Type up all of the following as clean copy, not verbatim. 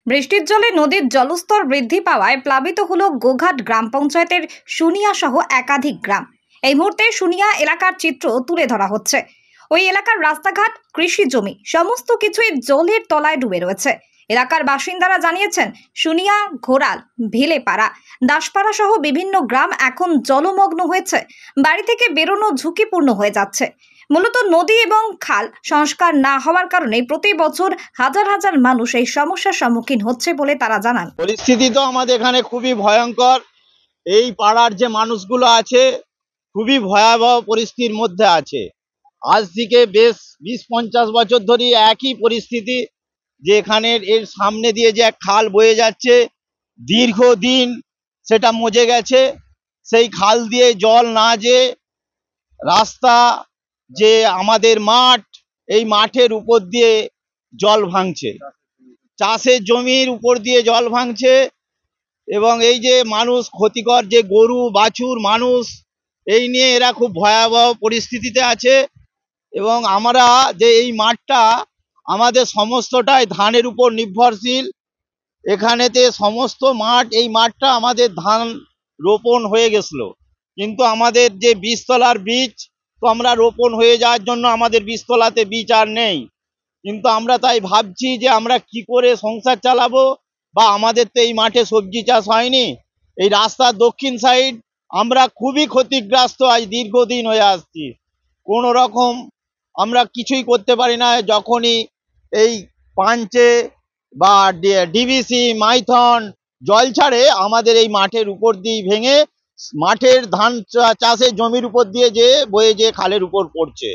বৃষ্টির জলে নদীর জলস্তর বৃদ্ধি পাওয়ায় প্লাবিত হলো গোঘাট গ্রাম পঞ্চায়েতের সুনিয়া সহ একাধিক গ্রাম। এই মুহূর্তে সুনিয়া এলাকার চিত্র তুলে ধরা হচ্ছে। ওই এলাকার রাস্তাঘাট, কৃষি জমি সমস্ত কিছুই জলের তলায় ডুবে রয়েছে। এলাকার বাসিন্দারা জানিয়েছেন, সুনিয়া, ঘোরাল, ভিলেপাড়া, দাসপাড়া সহ বিভিন্ন গ্রাম এখন জলমগ্ন হয়েছে। বাড়ি থেকে বেরোনো ঝুঁকিপূর্ণ হয়ে যাচ্ছে। মূলত নদী এবং খাল সংস্কার না হওয়ার কারণে প্রতি বছর হাজার হাজার মানুষ এই সমস্যার সম্মুখীন হচ্ছে বলে তারা জানান। পরিস্থিতি তো আমাদের এখানে খুবই ভয়ঙ্কর। এই পাড়ার যে মানুষগুলো আছে খুবই ভয়াবহ পরিস্থিতির মধ্যে আছে। আজ থেকে বেশ 20-50 বছর ধরে একই পরিস্থিতি, যে এখানের এর সামনে দিয়ে যে এক খাল বয়ে যাচ্ছে, দীর্ঘদিন সেটা মজে গেছে। সেই খাল দিয়ে জল না যে রাস্তা, যে আমাদের মাঠ, এই মাঠের উপর দিয়ে জল ভাঙছে, চাষের জমির উপর দিয়ে জল ভাঙছে। এবং এই যে মানুষ, ক্ষতিকর যে গরু বাছুর মানুষ, এই নিয়ে এরা খুব ভয়াবহ পরিস্থিতিতে আছে। এবং আমরা যে এই মাঠটা আমাদের সমস্তটাই ধানের উপর নির্ভরশীল। এখানেতে সমস্ত মাঠ, এই মাঠটা আমাদের ধান রোপণ হয়ে গেছিল, কিন্তু আমাদের যে বীজতলার বীজ, তো আমরা রোপণ হয়ে যাওয়ার জন্য আমাদের বীজতলাতে বীজ আর নেই। কিন্তু আমরা তাই ভাবছি যে আমরা কি করে সংসার চালাবো, বা আমাদের তো এই মাঠে সবজি চাষ হয়নি। এই রাস্তার দক্ষিণ সাইড আমরা খুবই ক্ষতিগ্রস্ত, আজ দীর্ঘদিন হয়ে আসছি। কোনো রকম আমরা কিছুই করতে পারি না। যখনই এই পাঞ্চে বা ডিবিসি, মাইথন জল ছাড়ে, আমাদের এই মাঠের উপর দিয়ে ভেঙে মাঠের ধান চাষের জমির উপর দিয়ে যে বয়ে যে খালের উপর পড়ছে।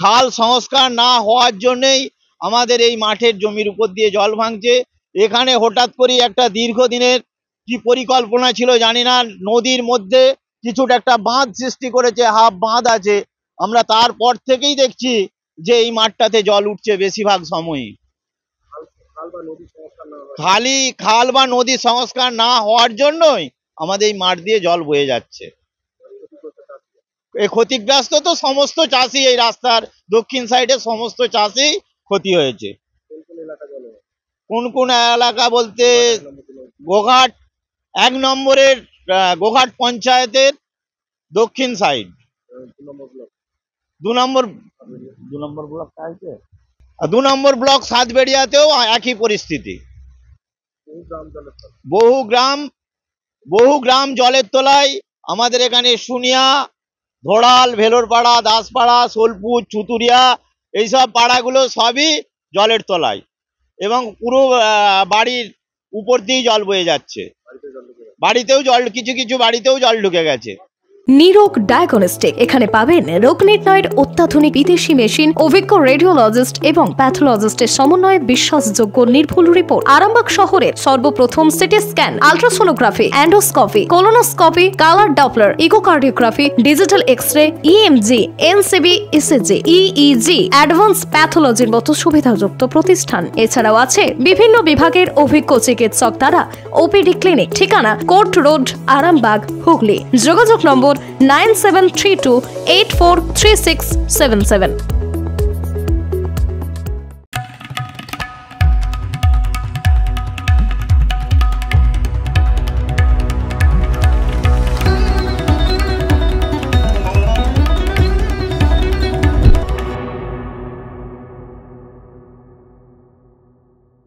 খাল সংস্কার না হওয়ার জন্যেই আমাদের এই মাঠের জমির উপর দিয়ে জল ভাঙছে। এখানে হঠাৎ করে একটা দীর্ঘদিনের কি পরিকল্পনা ছিল জানি না, নদীর মধ্যে কিছুটা একটা বাঁধ সৃষ্টি করেছে, হাফ বাঁধ আছে। আমরা তারপর থেকেই দেখছি যে এই মাঠটাতে জল উঠছে বেশিরভাগ সময়ই। খাল বা নদী সংস্কার না হওয়ার জন্যই আমাদের এই মাঠ দিয়ে জল বয়ে যাচ্ছে। এই ক্ষতিগ্রস্ত তো সমস্ত চাষি, এই রাস্তার দক্ষিণ সাইডে সমস্ত চাষি ক্ষতি হয়েছে। কোন কোন এলাকা বলতে গোঘাট 1 নম্বরের, গোঘাট পঞ্চায়েতের দক্ষিণ সাইড, 2 নম্বর ব্লক আছে, 2 নম্বর ব্লক সাতবেড়িয়াতেও একই পরিস্থিতি। বহু গ্রাম জলের তলায়। আমাদের এখানে সুনিয়া, ঘোড়াল, ভেলোরপাড়া, দাসপাড়া, সোলপুর, চুতুরিয়া, এইসব পাড়াগুলো সবই জলের তলায়। এবং পুরো বাড়ির উপর দিয়ে জল বয়ে যাচ্ছে। বাড়িতেও জল, কিছু কিছু বাড়িতেও জল ঢুকে গেছে। নিরোগ ডায়াগনস্টিক, এখানে পাবেন রোগ নির্ণয়ের অত্যাধুনিক বিদেশি মেশিন, অভিজ্ঞ রেডিওলজিস্ট এবং প্যাথোলজিস্টের সমন্বয়ে বিশ্বাসযোগ্য নির্ভুল রিপোর্ট। আরামবাগ শহরের সর্বপ্রথম CT scan, ultrasonography, endoscopy, colonoscopy, colour Doppler, echocardiography, digital X-ray, EMG, NCV, ECG, EEG, advance প্যাথোলজির মতো সুবিধাযুক্ত প্রতিষ্ঠান। এছাড়াও আছে বিভিন্ন বিভাগের অভিজ্ঞ চিকিৎসক দ্বারা ওপিডি ক্লিনিক। ঠিকানা কোর্ট রোড, আরামবাগ, হুগলি। যোগাযোগ নম্বর 9732843677।